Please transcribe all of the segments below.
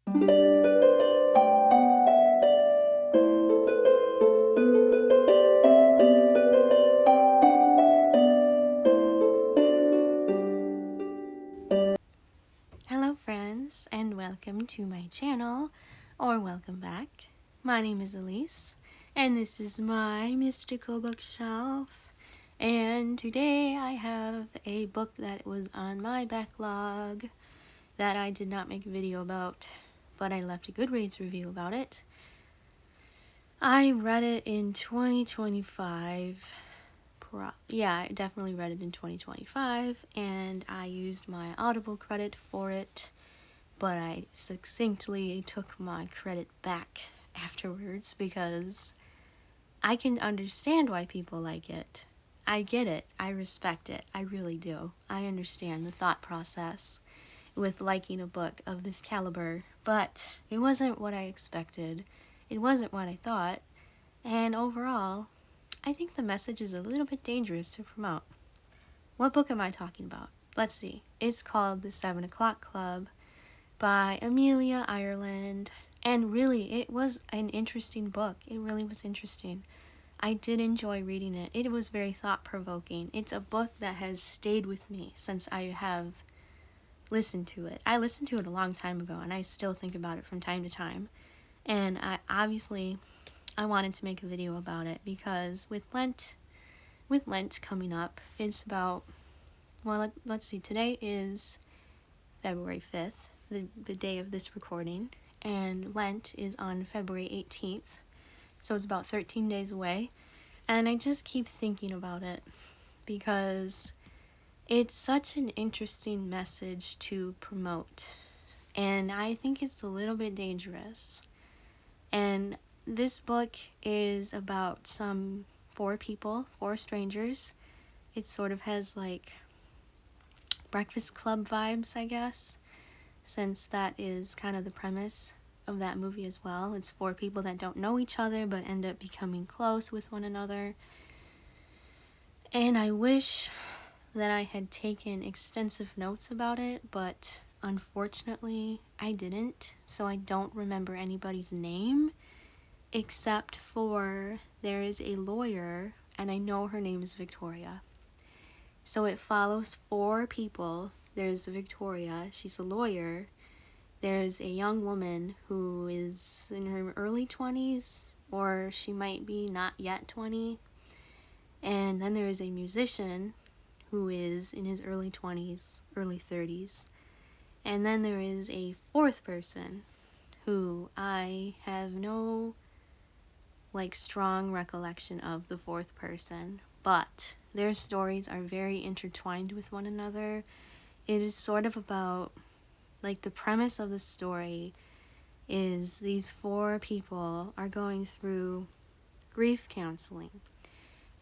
Hello friends, and welcome to my channel, or welcome back. My name is Elise, and this is my mystical bookshelf. And today I have a book that was on my backlog that I did not make a video about, but I left a Goodreads review about it. I read it in 2025. I definitely read it in 2025, and I used my Audible credit for it, but I succinctly took my credit back afterwards because I can understand why people like it. I get it. I respect it. I really do. I understand the thought process with liking a book of this caliber, but it wasn't what I expected. It wasn't what I thought, and overall, I think the message is a little bit dangerous to promote. What book am I talking about? Let's see. It's called The 7 O'Clock Club by Amelia Ireland, and really, it was an interesting book. It really was interesting. I did enjoy reading it. It was very thought-provoking. It's a book that has stayed with me since I have listened to it. I listened to it a long time ago, and I still think about it from time to time. And I wanted to make a video about it because with Lent coming up, it's about, well, let's see, today is February 5th, the day of this recording, and Lent is on February 18th, so it's about 13 days away, and I just keep thinking about it because it's such an interesting message to promote, and I think it's a little bit dangerous. And this book is about four strangers. It sort of has like Breakfast Club vibes, I guess, since that is kind of the premise of that movie as well. It's four people that don't know each other but end up becoming close with one another. And I wish that I had taken extensive notes about it, but unfortunately I didn't, so I don't remember anybody's name except for there is a lawyer, and I know her name is Victoria. So it follows four people. There's Victoria, she's a lawyer. There's a young woman who is in her early 20s, or she might be not yet 20. And then there is a musician who is in his early 20s, early 30s. And then there is a fourth person who I have no strong recollection of the fourth person, but their stories are very intertwined with one another. It is sort of about, the premise of the story is these four people are going through grief counseling,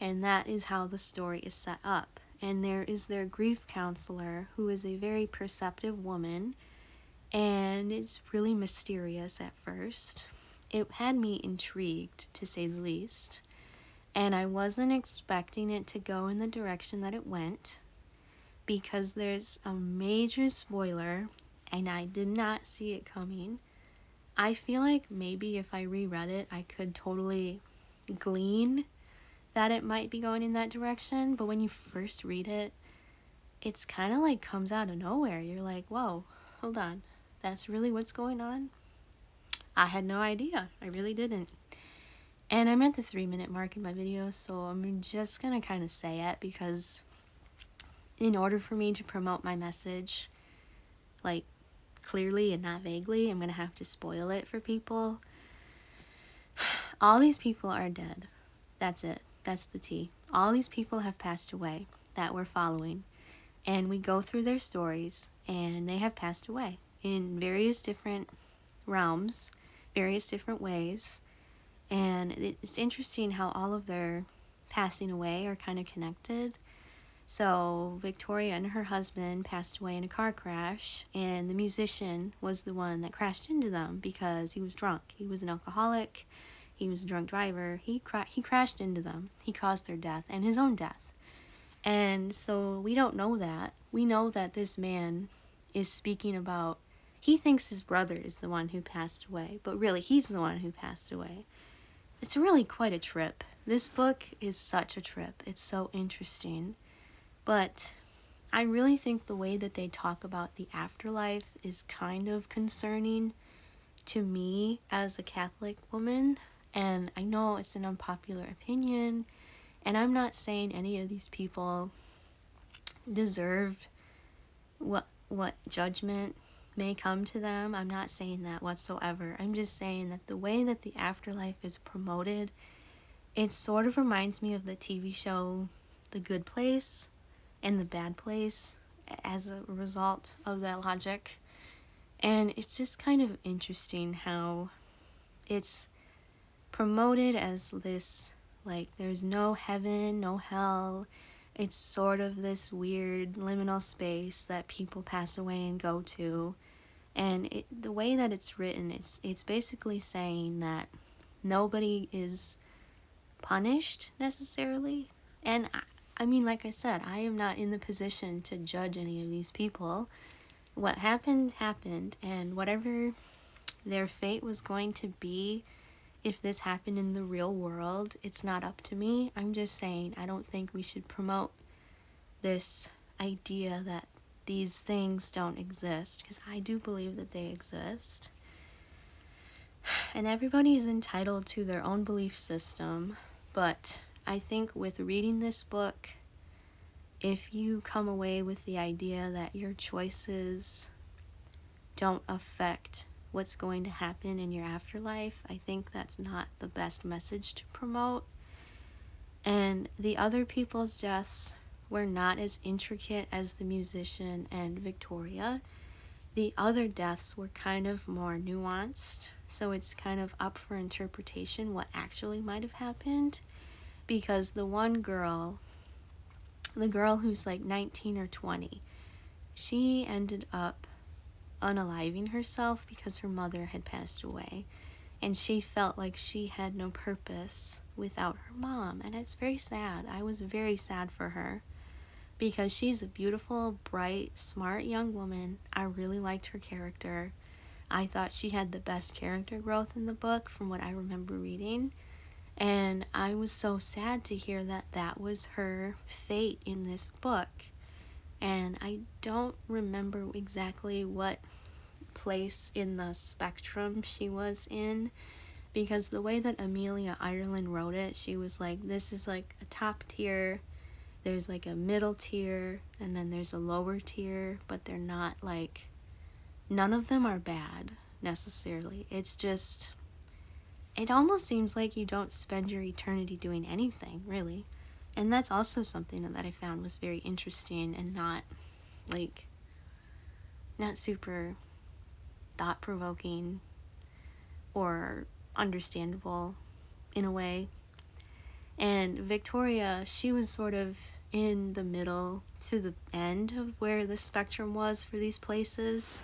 and that is how the story is set up. And there is their grief counselor, who is a very perceptive woman, and it's really mysterious at first. It had me intrigued, to say the least, and I wasn't expecting it to go in the direction that it went, because there's a major spoiler, and I did not see it coming. I feel like maybe if I reread it, I could totally glean that it might be going in that direction, but when you first read it, it's kind of comes out of nowhere. You're like, whoa, hold on, that's really what's going on? I had no idea. I really didn't. And I'm at the 3-minute mark in my video, so I'm just gonna kind of say it, because in order for me to promote my message, clearly and not vaguely, I'm gonna have to spoil it for people. All these people are dead. That's it. That's the tea. All these people have passed away that we're following, and we go through their stories, and they have passed away in various different realms, various different ways. And it's interesting how all of their passing away are kind of connected. So Victoria and her husband passed away in a car crash, and the musician was the one that crashed into them because he was drunk. He was an alcoholic. He was a drunk driver. He crashed into them. He caused their death and his own death. And so we don't know that. We know that this man is speaking about he thinks his brother is the one who passed away, but really he's the one who passed away. It's really quite a trip. This book is such a trip. It's so interesting. But I really think the way that they talk about the afterlife is kind of concerning to me as a Catholic woman. And I know it's an unpopular opinion, and I'm not saying any of these people deserve what judgment may come to them. I'm not saying that whatsoever. I'm just saying that the way that the afterlife is promoted, it sort of reminds me of the TV show The Good Place and The Bad Place as a result of that logic. And it's just kind of interesting how it's promoted as this, like, there's no heaven, no hell. It's sort of this weird liminal space that people pass away and go to. And the way that it's written, it's basically saying that nobody is punished necessarily. And I mean, like I said, I am not in the position to judge any of these people. What happened, happened, and whatever their fate was going to be, if this happened in the real world, it's not up to me. I'm just saying I don't think we should promote this idea that these things don't exist, because I do believe that they exist. And everybody is entitled to their own belief system, but I think with reading this book, if you come away with the idea that your choices don't affect what's going to happen in your afterlife, I think that's not the best message to promote. And the other people's deaths were not as intricate as the musician and Victoria. The other deaths were kind of more nuanced, so it's kind of up for interpretation what actually might have happened. Because the one girl, the girl who's like 19 or 20, she ended up unaliving herself because her mother had passed away, and she felt like she had no purpose without her mom. And it's very sad. I was very sad for her, because she's a beautiful, bright, smart young woman. I really liked her character. I thought she had the best character growth in the book from what I remember reading. And I was so sad to hear that that was her fate in this book. And I don't remember exactly what place in the spectrum she was in, because the way that Amelia Ireland wrote it, she was like, this is like a top tier, there's like a middle tier, and then there's a lower tier, but they're not like, none of them are bad necessarily. It's just, it almost seems like you don't spend your eternity doing anything, really. And that's also something that I found was very interesting and not super thought-provoking or understandable in a way. And Victoria, she was sort of in the middle to the end of where the spectrum was for these places.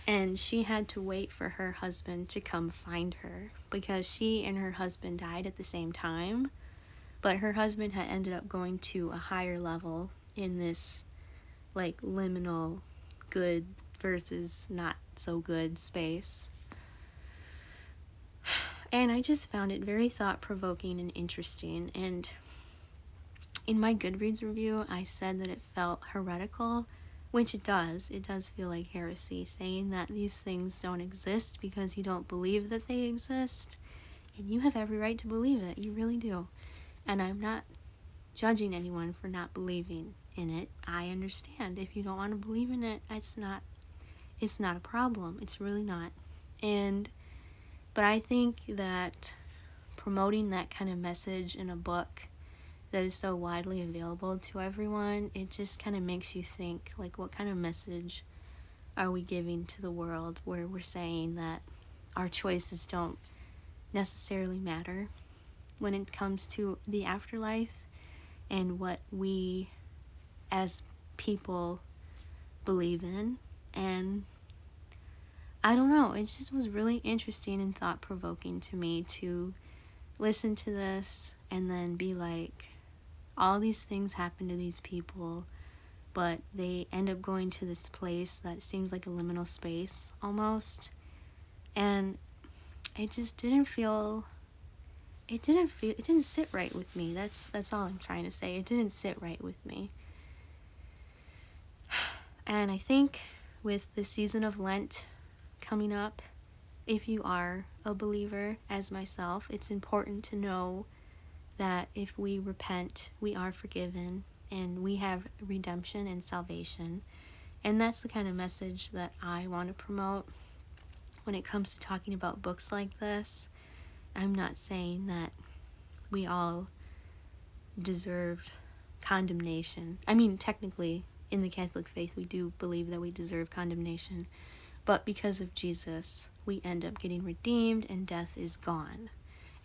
And she had to wait for her husband to come find her, because she and her husband died at the same time. But her husband had ended up going to a higher level in this like liminal good versus not so good space. And I just found it very thought-provoking and interesting. And in my Goodreads review, I said that it felt heretical, which it does. It does feel like heresy, saying that these things don't exist because you don't believe that they exist. And you have every right to believe it. You really do. And I'm not judging anyone for not believing in it. I understand. If you don't want to believe in it, it's not a problem. It's really not. But I think that promoting that kind of message in a book that is so widely available to everyone, it just kind of makes you think, like, what kind of message are we giving to the world where we're saying that our choices don't necessarily matter when it comes to the afterlife and what we as people believe in. And I don't know, it just was really interesting and thought-provoking to me to listen to this and then be like, all these things happen to these people. but they end up going to this place that seems like a liminal space almost. And it just didn't feel, it didn't sit right with me. That's all I'm trying to say. It didn't sit right with me. And I think with the season of Lent coming up, if you are a believer as myself, it's important to know that if we repent, we are forgiven and we have redemption and salvation. And that's the kind of message that I want to promote when it comes to talking about books like this. I'm not saying that we all deserve condemnation. I mean, technically, in the Catholic faith, we do believe that we deserve condemnation. But because of Jesus, we end up getting redeemed and death is gone.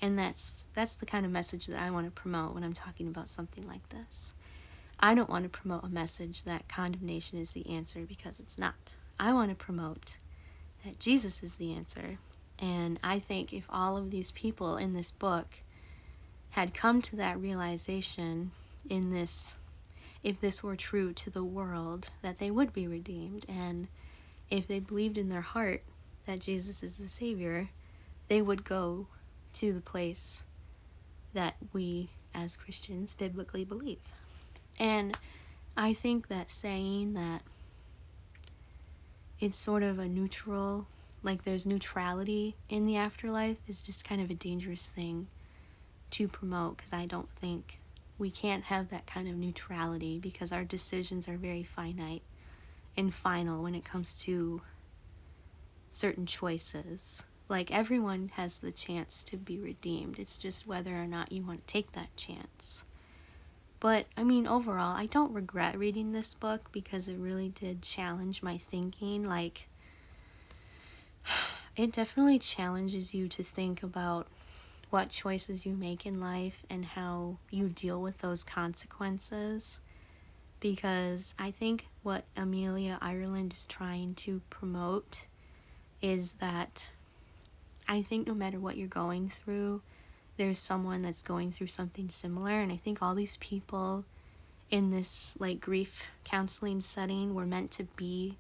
And that's the kind of message that I want to promote when I'm talking about something like this. I don't want to promote a message that condemnation is the answer, because it's not. I want to promote that Jesus is the answer. And I think if all of these people in this book had come to that realization if this were true to the world, that they would be redeemed. And if they believed in their heart that Jesus is the Savior, they would go to the place that we as Christians biblically believe. And I think that saying that it's sort of a neutral, like there's neutrality in the afterlife, is just kind of a dangerous thing to promote, because I don't think we can't have that kind of neutrality, because our decisions are very finite and final when it comes to certain choices. Like, everyone has the chance to be redeemed. It's just whether or not you want to take that chance. But, I mean, overall, I don't regret reading this book, because it really did challenge my thinking. Like, it definitely challenges you to think about what choices you make in life and how you deal with those consequences. Because I think what Amelia Ireland is trying to promote is that I think no matter what you're going through, there's someone that's going through something similar. And I think all these people in this like grief counseling setting were meant to be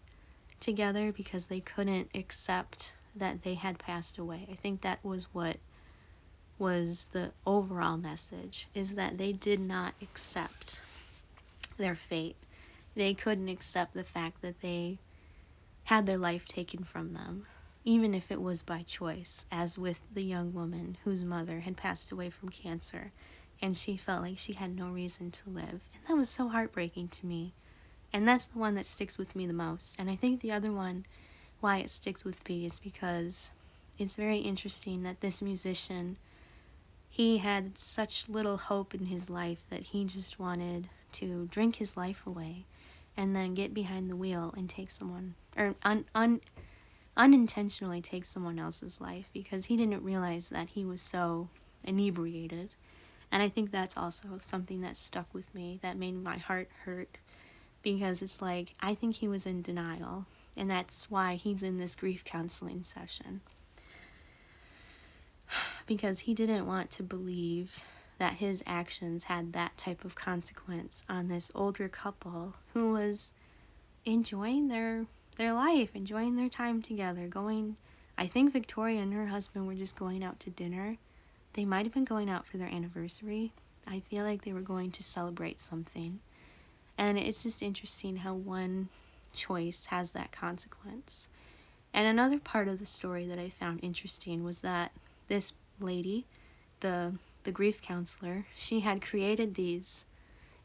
together because they couldn't accept that they had passed away. I think that was what was the overall message, is that they did not accept their fate. They couldn't accept the fact that they had their life taken from them, even if it was by choice, as with the young woman whose mother had passed away from cancer, and she felt like she had no reason to live. And that was so heartbreaking to me. And that's the one that sticks with me the most. And I think the other one, why it sticks with me, is because it's very interesting that this musician, he had such little hope in his life that he just wanted to drink his life away and then get behind the wheel and take someone, or unintentionally take someone else's life, because he didn't realize that he was so inebriated. And I think that's also something that stuck with me, that made my heart hurt, because it's like, I think he was in denial, and that's why he's in this grief counseling session. Because he didn't want to believe that his actions had that type of consequence on this older couple who was enjoying their life, enjoying their time together, I think Victoria and her husband were just going out to dinner. They might have been going out for their anniversary. I feel like they were going to celebrate something. And it's just interesting how one choice has that consequence. And another part of the story that I found interesting was that this lady, the grief counselor, she had created these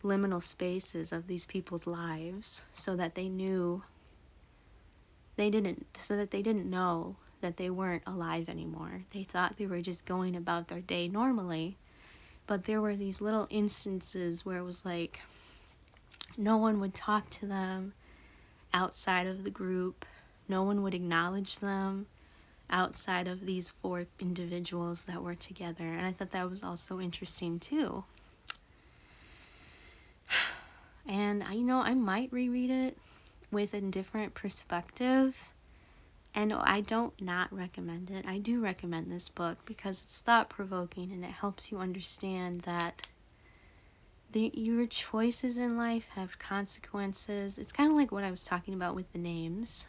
liminal spaces of these people's lives so that they didn't know that they weren't alive anymore. They thought they were just going about their day normally. But there were these little instances where it was like no one would talk to them outside of the group. No one would acknowledge them outside of these 4 individuals that were together. And I thought that was also interesting too. And I might reread it with a different perspective. And I don't not recommend it. I do recommend this book because it's thought-provoking and it helps you understand that your choices in life have consequences. It's kind of like what I was talking about with the names.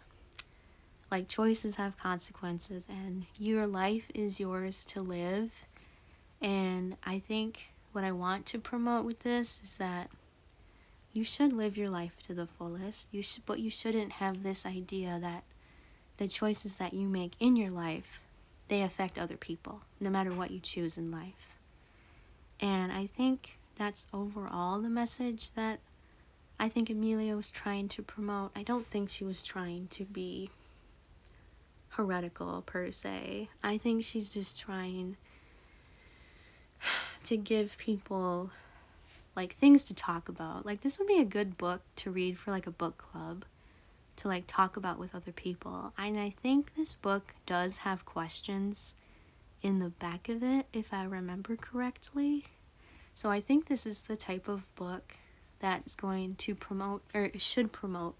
Like, choices have consequences, and your life is yours to live. And I think what I want to promote with this is that you should live your life to the fullest. But you shouldn't have this idea that the choices that you make in your life, they affect other people, no matter what you choose in life. And I think that's overall the message that I think Amelia was trying to promote. I don't think she was trying to be heretical per se. I think she's just trying to give people like things to talk about. Like, this would be a good book to read for like a book club, to like talk about with other people. And I think this book does have questions in the back of it, if I remember correctly. So I think this is the type of book that's going to promote, or should promote,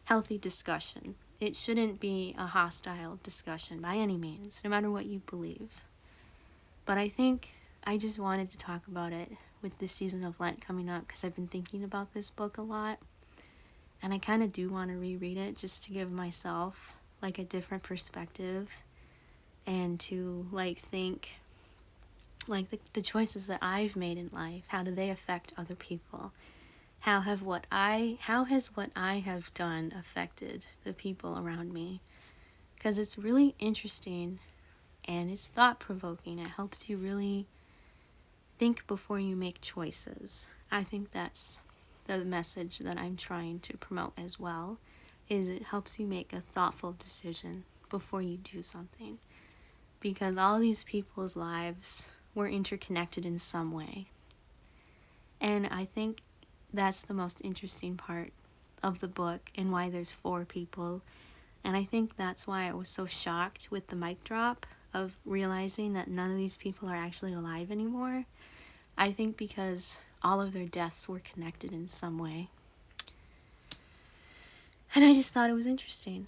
healthy discussion. It shouldn't be a hostile discussion by any means, no matter what you believe. But I think I just wanted to talk about it with this season of Lent coming up, because I've been thinking about this book a lot. And I kind of do want to reread it just to give myself like a different perspective, and to like think like the choices that I've made in life, how do they affect other people? How has what I have done affected the people around me? Because it's really interesting and it's thought-provoking. It helps you really think before you make choices. I think that's the message that I'm trying to promote as well, is it helps you make a thoughtful decision before you do something. Because all these people's lives were interconnected in some way. And I think that's the most interesting part of the book, and why there's 4 people. And I think that's why I was so shocked with the mic drop of realizing that none of these people are actually alive anymore. I think because all of their deaths were connected in some way. And I just thought it was interesting.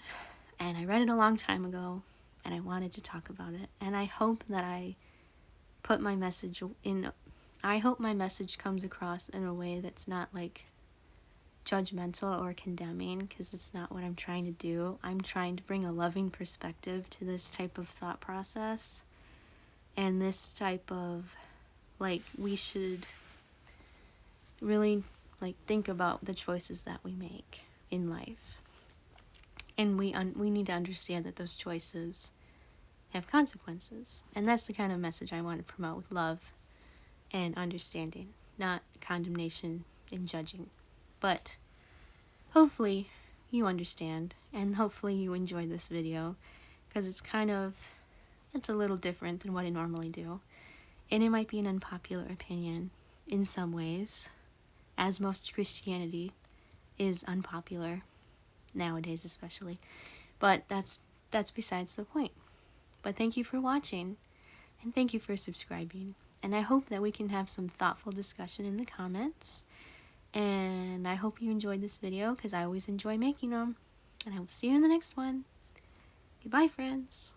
And I read it a long time ago, and I wanted to talk about it. And I hope that I put my message in, I hope my message comes across in a way that's not like judgmental or condemning, because it's not what I'm trying to do. I'm trying to bring a loving perspective to this type of thought process, and this type of, like, we should really like think about the choices that we make in life. And we need to understand that those choices have consequences. And that's the kind of message I want to promote, with love and understanding, not condemnation and judging. But hopefully you understand, and hopefully you enjoyed this video, because it's a little different than what I normally do. And it might be an unpopular opinion in some ways, as most Christianity is unpopular nowadays especially. But that's besides the point. But thank you for watching, and thank you for subscribing. And I hope that we can have some thoughtful discussion in the comments. And I hope you enjoyed this video, because I always enjoy making them. And I will see you in the next one. Goodbye, friends.